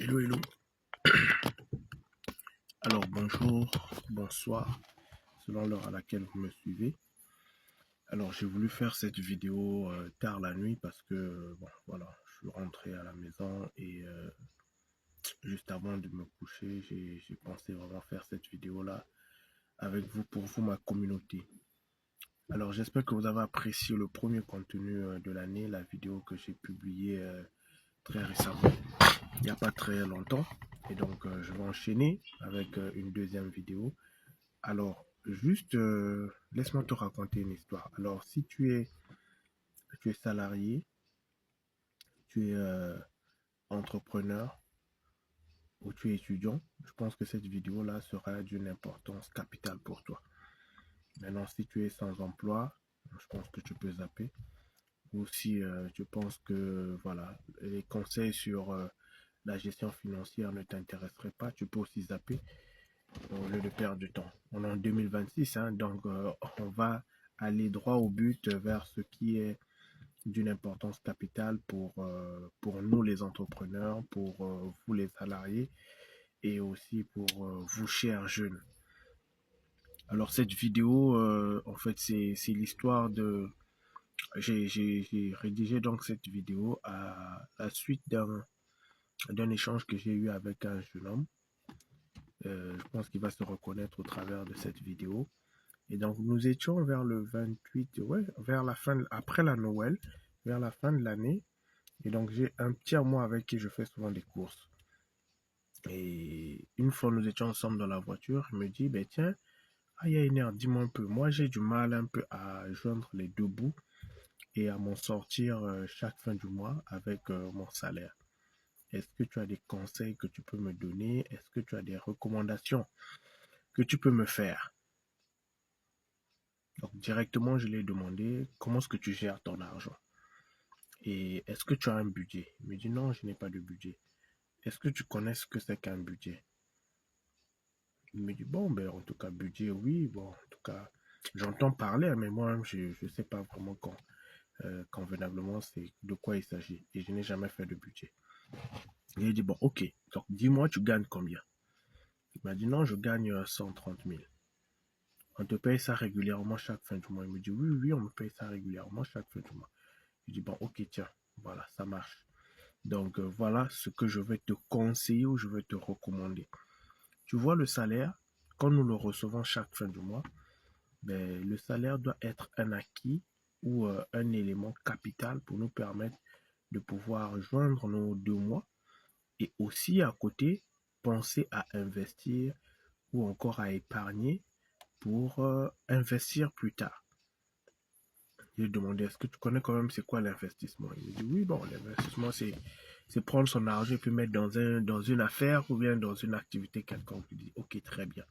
Hello, hello. Alors, bonjour, bonsoir, selon l'heure à laquelle vous me suivez. Alors, j'ai voulu faire cette vidéo tard la nuit parce que, bon, voilà, je suis rentré à la maison et juste avant de me coucher, j'ai pensé vraiment faire cette vidéo-là avec vous, pour vous, ma communauté. Alors, j'espère que vous avez apprécié le premier contenu de l'année, la vidéo que j'ai publiée très récemment, il n'y a pas très longtemps. Et donc, je vais enchaîner avec une deuxième vidéo. Alors, juste, laisse-moi te raconter une histoire. Alors, si tu es salarié, tu es entrepreneur ou tu es étudiant, je pense que cette vidéo-là sera d'une importance capitale pour toi. Maintenant, si tu es sans emploi, je pense que tu peux zapper. Ou si tu penses que voilà, les conseils sur la gestion financière ne t'intéresseraient pas, tu peux aussi zapper au lieu de perdre du temps. On est en 2026, hein, donc on va aller droit au but vers ce qui est d'une importance capitale pour nous les entrepreneurs, pour vous les salariés et aussi pour vous chers jeunes. Alors cette vidéo, en fait, c'est l'histoire de... J'ai rédigé donc cette vidéo à la suite d'un échange que j'ai eu avec un jeune homme. Je pense qu'il va se reconnaître au travers de cette vidéo. Et donc, nous étions vers le 28, ouais, vers la fin, après la Noël, vers la fin de l'année. Et donc, j'ai un petit à moi avec qui je fais souvent des courses. Et une fois, nous étions ensemble dans la voiture, il me dit, ben tiens, Yainer, dis-moi un peu. Moi, j'ai du mal un peu à joindre les deux bouts et à m'en sortir chaque fin du mois avec mon salaire. Est-ce que tu as des conseils que tu peux me donner? Est-ce que tu as des recommandations que tu peux me faire? Donc, directement, je lui ai demandé, comment est-ce que tu gères ton argent? Et est-ce que tu as un budget? Il me dit, non, je n'ai pas de budget. Est-ce que tu connais ce que c'est qu'un budget? Il me dit, bon, ben, en tout cas, budget, oui, bon, en tout cas, j'entends parler, mais moi-même, je ne sais pas vraiment convenablement c'est de quoi il s'agit. Et je n'ai jamais fait de budget. Et il dit, bon, ok, donc dis-moi, tu gagnes combien? Il m'a dit, non, je gagne 130 000. On te paye ça régulièrement chaque fin du mois. Il me dit, oui, oui, on me paye ça régulièrement chaque fin du mois. Je dis, bon, ok, tiens, voilà, ça marche. Donc, voilà ce que je vais te conseiller ou je vais te recommander. Tu vois, le salaire, quand nous le recevons chaque fin du mois, ben, le salaire doit être un acquis ou un élément capital pour nous permettre de pouvoir joindre nos 2 mois et aussi à côté, penser à investir ou encore à épargner pour investir plus tard. Je lui ai demandé, est-ce que tu connais quand même c'est quoi l'investissement? Il me dit, oui, bon, l'investissement, c'est prendre son argent et puis mettre dans une affaire ou bien dans une activité quelconque. Je dis, ok, très bien.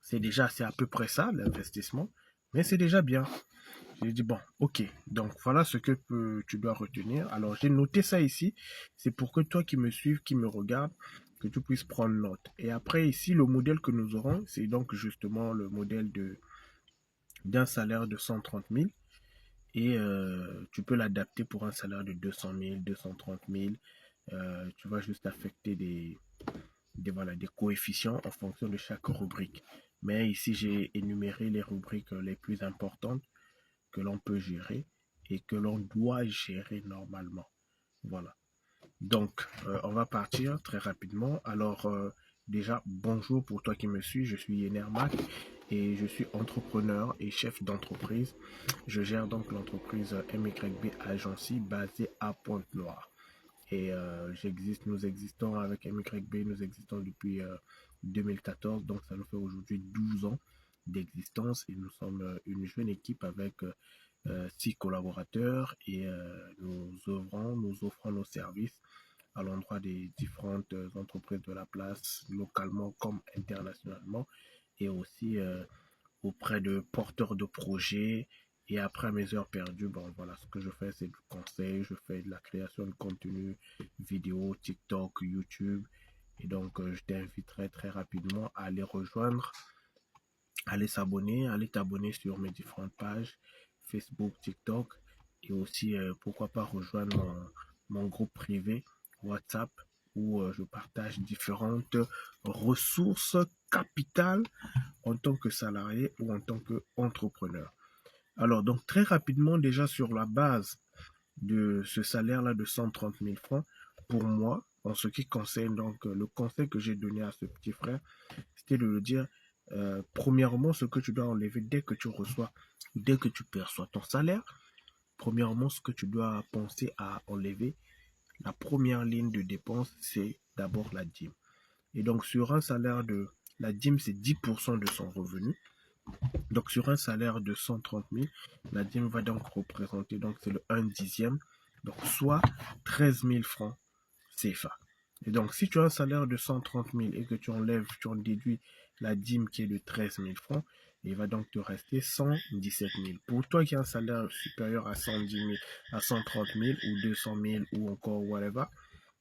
C'est à peu près ça, l'investissement, mais c'est déjà bien. J'ai dit, bon, ok, donc voilà ce que tu dois retenir. Alors, j'ai noté ça ici. C'est pour que toi qui me suives, qui me regardes, que tu puisses prendre note. Et après, ici, le modèle que nous aurons, c'est donc justement le modèle d'un salaire de 130 000. Et tu peux l'adapter pour un salaire de 200 000, 230 000. Tu vas juste affecter voilà, des coefficients en fonction de chaque rubrique. Mais ici, j'ai énuméré les rubriques les plus importantes que l'on peut gérer et que l'on doit gérer normalement. Voilà. Donc, on va partir très rapidement. Alors, déjà, bonjour pour toi qui me suis. Je suis Yener Mac et je suis entrepreneur et chef d'entreprise. Je gère donc l'entreprise MYB Agency basée à Pointe-Noire. Et nous existons avec MYB, nous existons depuis 2014, donc ça nous fait aujourd'hui 12 ans d'existence et nous sommes une jeune équipe avec 6 collaborateurs et nous offrons nos services à l'endroit des différentes entreprises de la place, localement comme internationalement, et aussi auprès de porteurs de projets. Et après mes heures perdues, bon voilà, ce que je fais, c'est du conseil, je fais de la création de contenu vidéo, TikTok, YouTube. Et donc, je t'inviterai très rapidement à aller rejoindre, à aller s'abonner, à aller t'abonner sur mes différentes pages, Facebook, TikTok, et aussi, pourquoi pas rejoindre mon groupe privé WhatsApp où je partage différentes ressources capitales en tant que salarié ou en tant qu'entrepreneur. Alors, donc très rapidement, déjà sur la base de ce salaire-là de 130 000 francs, pour moi, en ce qui concerne donc le conseil que j'ai donné à ce petit frère, c'était de le dire, premièrement, ce que tu dois enlever dès que tu reçois, dès que tu perçois ton salaire, premièrement, ce que tu dois penser à enlever, la première ligne de dépense, c'est d'abord la dîme. Et donc, sur un salaire la dîme, c'est 10% de son revenu. Donc, sur un salaire de 130 000, la dîme va donc représenter, donc c'est le 1 dixième, donc soit 13 000 francs CFA. Et donc, si tu as un salaire de 130 000 et que tu en déduis la dîme qui est de 13 000 francs, il va donc te rester 117 000. Pour toi qui as un salaire supérieur à 110 000, à 130 000 ou 200 000 ou encore whatever,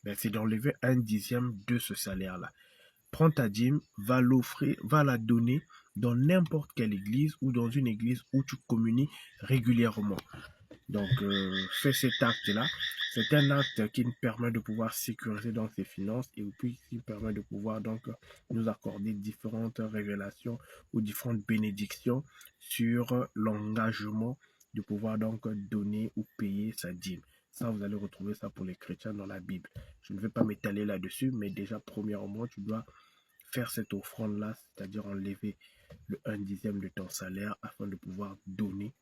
ben c'est d'enlever un dixième de ce salaire-là. Prends ta dîme, va l'offrir, va la donner dans n'importe quelle église ou dans une église où tu communies régulièrement. Donc, fais cet acte-là. C'est un acte qui nous permet de pouvoir sécuriser dans ses finances et puis qui permet de pouvoir donc nous accorder différentes révélations ou différentes bénédictions sur l'engagement de pouvoir donc donner ou payer sa dîme. Ça, vous allez retrouver ça pour les chrétiens dans la Bible. Je ne vais pas m'étaler là-dessus, mais déjà, premièrement, tu dois faire cette offrande-là, c'est-à-dire enlever le 1 dixième de ton salaire afin de pouvoir donner,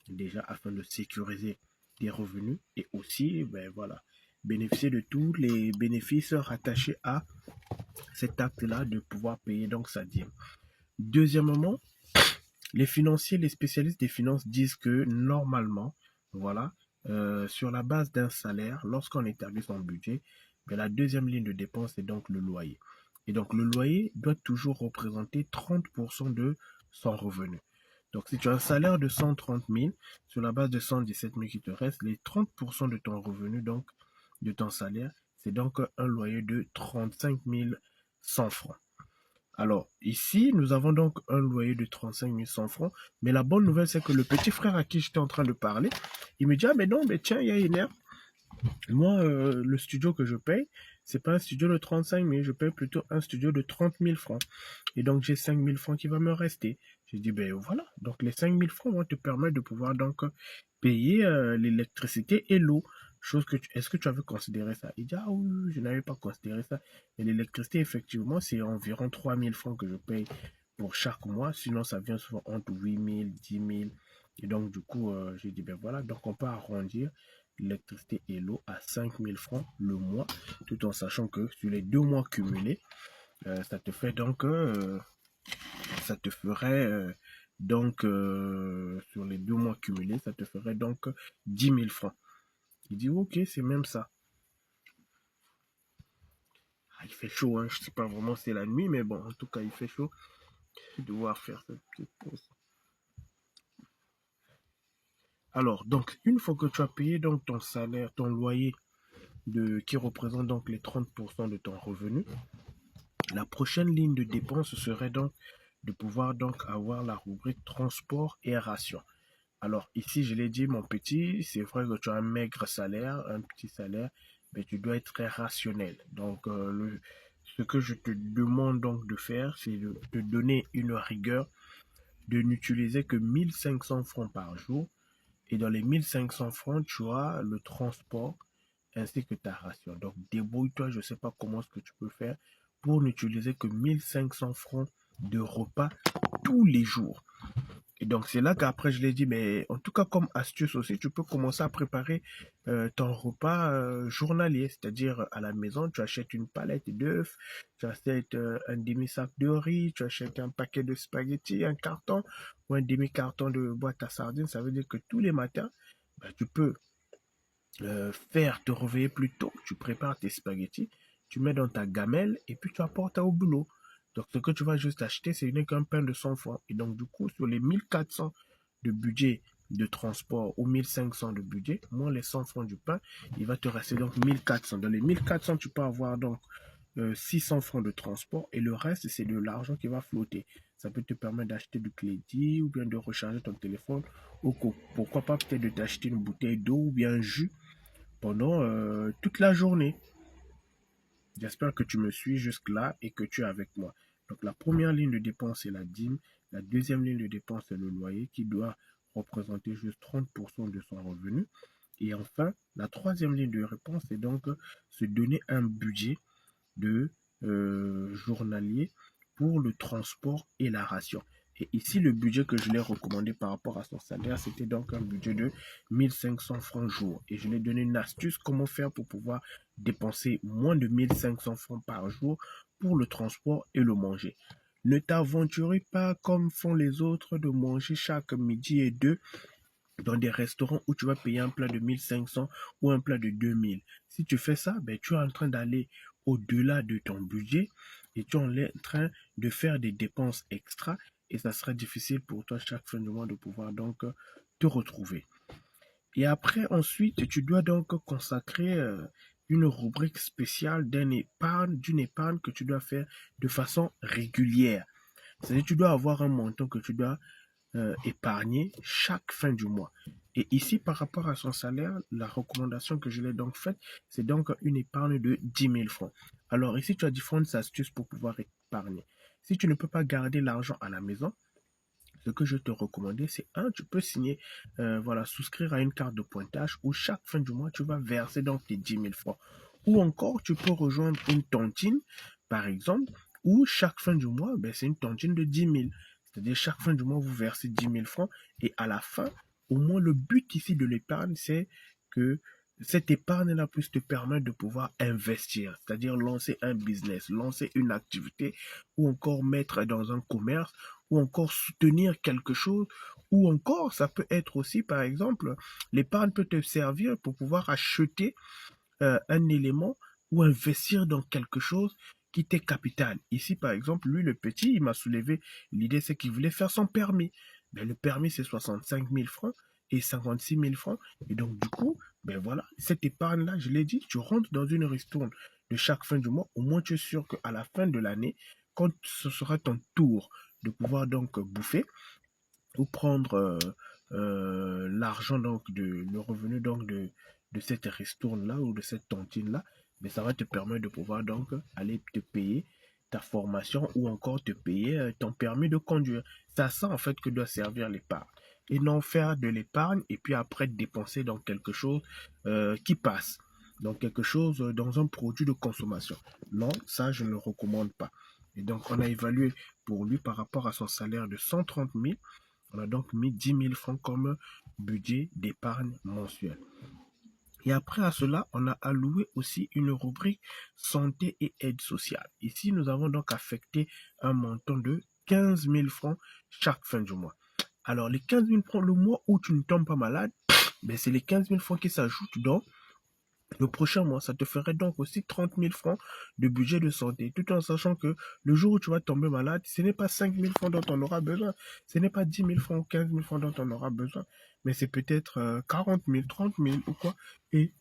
déjà afin de sécuriser tes revenus et aussi, ben voilà, bénéficier de tous les bénéfices rattachés à cet acte-là de pouvoir payer donc sa dîme. Deuxièmement, les financiers, les spécialistes des finances disent que normalement, voilà, sur la base d'un salaire, lorsqu'on établit son budget, ben, la deuxième ligne de dépense est donc le loyer. Et donc le loyer doit toujours représenter 30% de son revenu. Donc si tu as un salaire de 130 000, sur la base de 117 000 qui te reste, les 30% de ton revenu, donc de ton salaire, c'est donc un loyer de 35 100 francs. Alors, ici, nous avons donc un loyer de 35 100 francs. Mais la bonne nouvelle, c'est que le petit frère à qui j'étais en train de parler, il me dit, ah, mais non, mais tiens, il y a une heure. Moi, le studio que je paye, c'est pas un studio de 35 000, je paye plutôt un studio de 30 000 francs. Et donc, j'ai 5 000 francs qui va me rester. J'ai dit, ben voilà. Donc, les 5 000 francs vont te permettre de pouvoir donc payer l'électricité et l'eau. Est-ce que tu avais considéré ça? Il dit, ah oui, je n'avais pas considéré ça. Et l'électricité, effectivement, c'est environ 3 000 francs que je paye pour chaque mois. Sinon, ça vient souvent entre 8 000, 10 000. Et donc, du coup, j'ai dit, ben voilà. Donc, on peut arrondir l'électricité et l'eau à 5 000 francs le mois, tout en sachant que sur les 2 mois cumulés, ça te fait donc, ça te ferait donc, sur les 2 mois cumulés, ça te ferait donc 10 000 francs. Il dit, ok, c'est même ça. Ah, il fait chaud, hein. Je ne sais pas vraiment si c'est la nuit, mais bon, en tout cas, il fait chaud. Je vais devoir faire cette petite pause. Alors, donc, une fois que tu as payé donc ton salaire, ton loyer, qui représente donc les 30% de ton revenu, la prochaine ligne de dépense serait donc de pouvoir donc avoir la rubrique transport et ration. Alors ici, je l'ai dit, mon petit, c'est vrai que tu as un maigre salaire, un petit salaire, mais tu dois être très rationnel. Donc ce que je te demande donc de faire, c'est de te donner une rigueur, de n'utiliser que 1500 francs par jour. Et dans les 1500 francs, tu as le transport ainsi que ta ration. Donc débrouille-toi, je ne sais pas comment est-ce que tu peux faire pour n'utiliser que 1500 francs de repas tous les jours. Et donc c'est là qu'après je l'ai dit, mais en tout cas comme astuce aussi, tu peux commencer à préparer ton repas journalier, c'est-à-dire à la maison, tu achètes une palette d'œufs, tu achètes un demi-sac de riz, tu achètes un paquet de spaghettis, un carton ou un demi-carton de boîte à sardines. Ça veut dire que tous les matins, ben, tu peux faire te réveiller plus tôt, tu prépares tes spaghettis, tu mets dans ta gamelle et puis tu apportes au boulot. Donc ce que tu vas juste acheter, c'est uniquement un pain de 100 francs. Et donc du coup, sur les 1400 de budget de transport ou 1500 de budget, moins les 100 francs du pain, il va te rester donc 1400. Dans les 1400, tu peux avoir donc 600 francs de transport et le reste, c'est de l'argent qui va flotter. Ça peut te permettre d'acheter du crédit ou bien de recharger ton téléphone ou pourquoi pas peut-être de t'acheter une bouteille d'eau ou bien un jus pendant toute la journée. J'espère que tu me suis jusque-là et que tu es avec moi. Donc la première ligne de dépense, c'est la dîme. La deuxième ligne de dépense, c'est le loyer qui doit représenter juste 30% de son revenu. Et enfin, la troisième ligne de réponse, c'est donc se donner un budget de journalier pour le transport et la ration. Et ici, le budget que je l'ai recommandé par rapport à son salaire, c'était donc un budget de 1500 francs jour. Et je lui ai donné une astuce comment faire pour pouvoir dépenser moins de 1500 francs par jour pour le transport et le manger. Ne t'aventurez pas comme font les autres de manger chaque midi et deux dans des restaurants où tu vas payer un plat de 1500 ou un plat de 2000. Si tu fais ça, ben, tu es en train d'aller au-delà de ton budget et tu es en train de faire des dépenses extra et ça sera difficile pour toi chaque fin de mois de pouvoir donc te retrouver. Et après, ensuite, tu dois donc consacrer une rubrique spéciale d'une épargne que tu dois faire de façon régulière. C'est-à-dire que tu dois avoir un montant que tu dois épargner chaque fin du mois. Et ici, par rapport à son salaire, la recommandation que je l'ai donc faite, c'est donc une épargne de 10 000 francs. Alors ici, tu as différentes astuces pour pouvoir épargner. Si tu ne peux pas garder l'argent à la maison, ce que je te recommandais, c'est tu peux signer, voilà, souscrire à une carte de pointage où chaque fin du mois, tu vas verser donc tes 10 000 francs. Ou encore, tu peux rejoindre une tontine, par exemple, où chaque fin du mois, ben, c'est une tontine de 10 000. C'est-à-dire, chaque fin du mois, vous versez 10 000 francs et à la fin, au moins, le but ici de l'épargne, c'est que cette épargne-là puisse te permettre de pouvoir investir, c'est-à-dire lancer un business, lancer une activité ou encore mettre dans un commerce ou encore soutenir quelque chose, ou encore ça peut être aussi, par exemple, l'épargne peut te servir pour pouvoir acheter un élément ou investir dans quelque chose qui t'est capital. Ici, par exemple, lui, le petit, il m'a soulevé l'idée, c'est qu'il voulait faire son permis. Ben, le permis, c'est 65 000 francs et 56 000 francs. Et donc, du coup, ben voilà, cette épargne-là, je l'ai dit, tu rentres dans une ristourne de chaque fin du mois. Au moins, tu es sûr qu'à la fin de l'année, quand ce sera ton tour de pouvoir donc bouffer ou prendre l'argent donc le revenu donc de cette ristourne là ou de cette tontine là, mais ça va te permettre de pouvoir donc aller te payer ta formation ou encore te payer ton permis de conduire. C'est à ça en fait que doit servir l'épargne. Et non faire de l'épargne et puis après dépenser dans quelque chose qui passe. Dans quelque chose, dans un produit de consommation. Non, ça je ne le recommande pas. Et donc on a évalué pour lui par rapport à son salaire de 130 000. On a donc mis 10 000 francs comme budget d'épargne mensuel. Et après à cela, on a alloué aussi une rubrique santé et aide sociale. Ici, nous avons donc affecté un montant de 15 000 francs chaque fin du mois. Alors, les 15 000 francs, le mois où tu ne tombes pas malade, ben, c'est les 15 000 francs qui s'ajoutent dans le prochain mois. Ça te ferait donc aussi 30 000 francs de budget de santé, tout en sachant que le jour où tu vas tomber malade, ce n'est pas 5 000 francs dont on aura besoin, ce n'est pas 10 000 francs ou 15 000 francs dont on aura besoin, mais c'est peut-être 40 000, 30 000 ou quoi. Et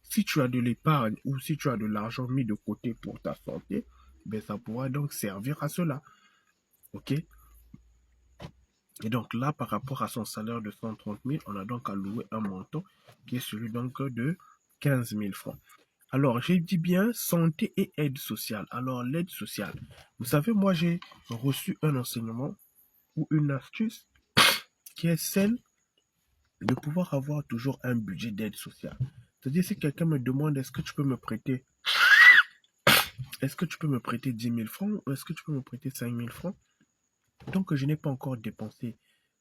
si tu as de l'épargne ou si tu as de l'argent mis de côté pour ta santé, ben ça pourra donc servir à cela. OK? Et donc là, par rapport à son salaire de 130 000, on a donc alloué un montant qui est celui donc de 15 000 francs. Alors, j'ai dit bien santé et aide sociale. Alors, l'aide sociale. Vous savez, moi, j'ai reçu un enseignement ou une astuce qui est celle de pouvoir avoir toujours un budget d'aide sociale. C'est-à-dire, si quelqu'un me demande est-ce que tu peux me prêter 10 000 francs ou est-ce que tu peux me prêter 5 000 francs, tant que je n'ai pas encore dépensé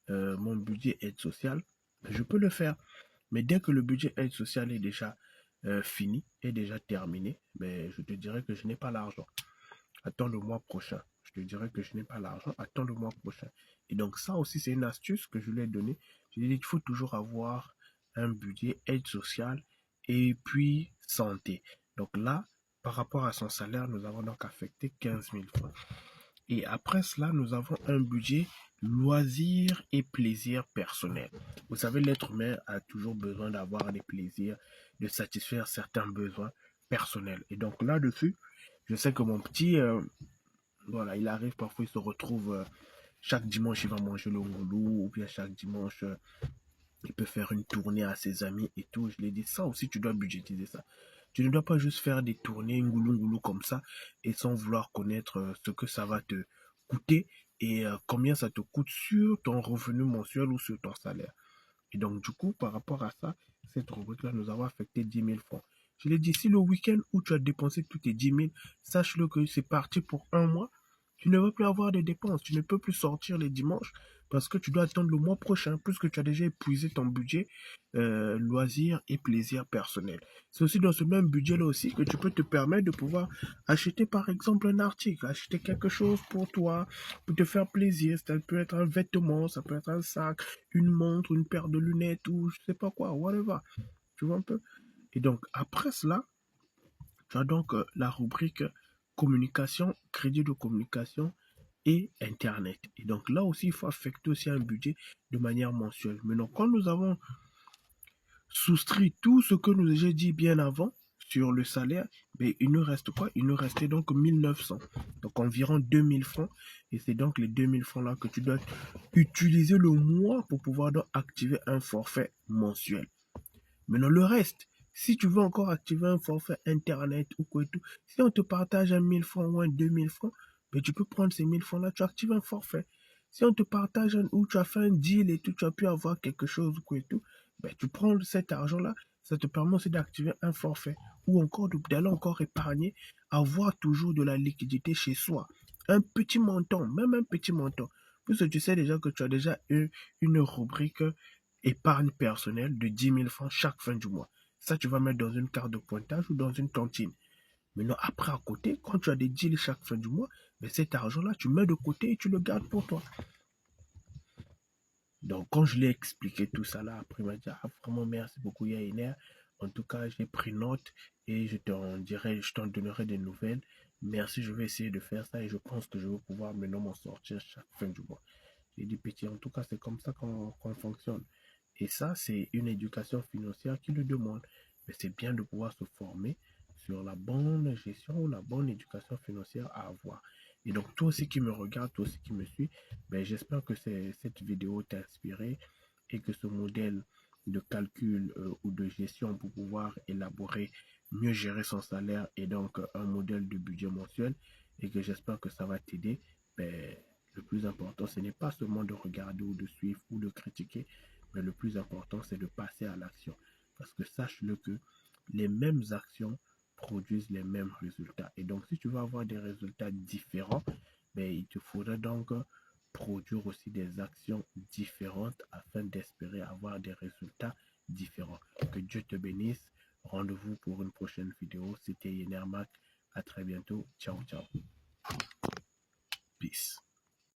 mon budget aide sociale, je peux le faire. Mais dès que le budget aide sociale est déjà fini, est déjà terminé, ben, je te dirais que je n'ai pas l'argent. Attends le mois prochain. Je te dirais que je n'ai pas l'argent. Attends le mois prochain. Et donc ça aussi, c'est une astuce que je lui ai donnée. Je lui ai dit qu'il faut toujours avoir un budget aide sociale et puis santé. Donc là, par rapport à son salaire, nous avons donc affecté 15 000 francs. Et après cela, nous avons un budget loisirs et plaisirs personnels. Vous savez, l'être humain a toujours besoin d'avoir des plaisirs, de satisfaire certains besoins personnels. Et donc là-dessus, je sais que mon petit, voilà, il arrive parfois, il se retrouve chaque dimanche, il va manger le goulou, ou bien chaque dimanche, il peut faire une tournée à ses amis et tout. Je lui ai dit, ça aussi, tu dois budgétiser ça. Tu ne dois pas juste faire des tournées ngoulou ngoulou comme ça et sans vouloir connaître ce que ça va te coûter et combien ça te coûte sur ton revenu mensuel ou sur ton salaire. Et donc, du coup, par rapport à ça, cette rubrique-là nous avons affecté 10 000 francs. Je l'ai dit, si le week-end où tu as dépensé tous tes 10 000, sache-le que c'est parti pour un mois. Tu ne vas plus avoir de dépenses. Tu ne peux plus sortir les dimanches parce que tu dois attendre le mois prochain, puisque tu as déjà épuisé ton budget loisirs et plaisir personnel. C'est aussi dans ce même budget-là aussi que tu peux te permettre de pouvoir acheter par exemple un article, acheter quelque chose pour toi, pour te faire plaisir. Ça peut être un vêtement, ça peut être un sac, une montre, une paire de lunettes ou je sais pas quoi, whatever. Tu vois un peu? Et donc après cela, tu as donc la rubrique communication, crédit de communication et Internet. Et donc là aussi, il faut affecter aussi un budget de manière mensuelle. Maintenant, quand nous avons soustrait tout ce que nous j'ai dit bien avant sur le salaire, mais il nous reste quoi? Il nous restait donc 1900, donc environ 2000 francs. Et c'est donc les 2000 francs là que tu dois utiliser le mois pour pouvoir donc activer un forfait mensuel. Maintenant, le reste, si tu veux encore activer un forfait internet ou quoi et tout, si on te partage un 1000 francs ou un 2000 francs, ben tu peux prendre ces 1000 francs là, tu actives un forfait. Si on te partage ou tu as fait un deal et tout, tu as pu avoir quelque chose ou quoi et tout, ben tu prends cet argent là, ça te permet aussi d'activer un forfait ou encore d'aller encore épargner, avoir toujours de la liquidité chez soi. Un petit montant, même un petit montant. Puisque tu sais déjà que tu as déjà eu une rubrique épargne personnelle de 10 000 francs chaque fin du mois. Ça, tu vas mettre dans une carte de pointage ou dans une cantine. Maintenant, après, à côté, quand tu as des deals chaque fin du mois, mais cet argent-là, tu mets de côté et tu le gardes pour toi. Donc, quand je l'ai expliqué tout ça là, après, il m'a dit, ah, vraiment, merci beaucoup, Yainer. En tout cas, j'ai pris note et je t'en donnerai des nouvelles. Merci, je vais essayer de faire ça et je pense que je vais pouvoir maintenant m'en sortir chaque fin du mois. J'ai dit, petit, en tout cas, c'est comme ça qu'on fonctionne. Et ça, c'est une éducation financière qui le demande. Mais c'est bien de pouvoir se former sur la bonne gestion ou la bonne éducation financière à avoir. Et donc, toi aussi qui me regarde, toi aussi qui me suis, ben, j'espère que cette vidéo t'a inspiré et que ce modèle de calcul ou de gestion pour pouvoir élaborer, mieux gérer son salaire et donc un modèle de budget mensuel et que j'espère que ça va t'aider. Ben, le plus important, ce n'est pas seulement de regarder ou de suivre ou de critiquer, mais le plus important, c'est de passer à l'action. Parce que sache-le que les mêmes actions produisent les mêmes résultats. Et donc, si tu veux avoir des résultats différents, ben, il te faudra donc produire aussi des actions différentes afin d'espérer avoir des résultats différents. Que Dieu te bénisse. Rendez-vous pour une prochaine vidéo. C'était Yenermac. À très bientôt. Ciao, ciao. Peace.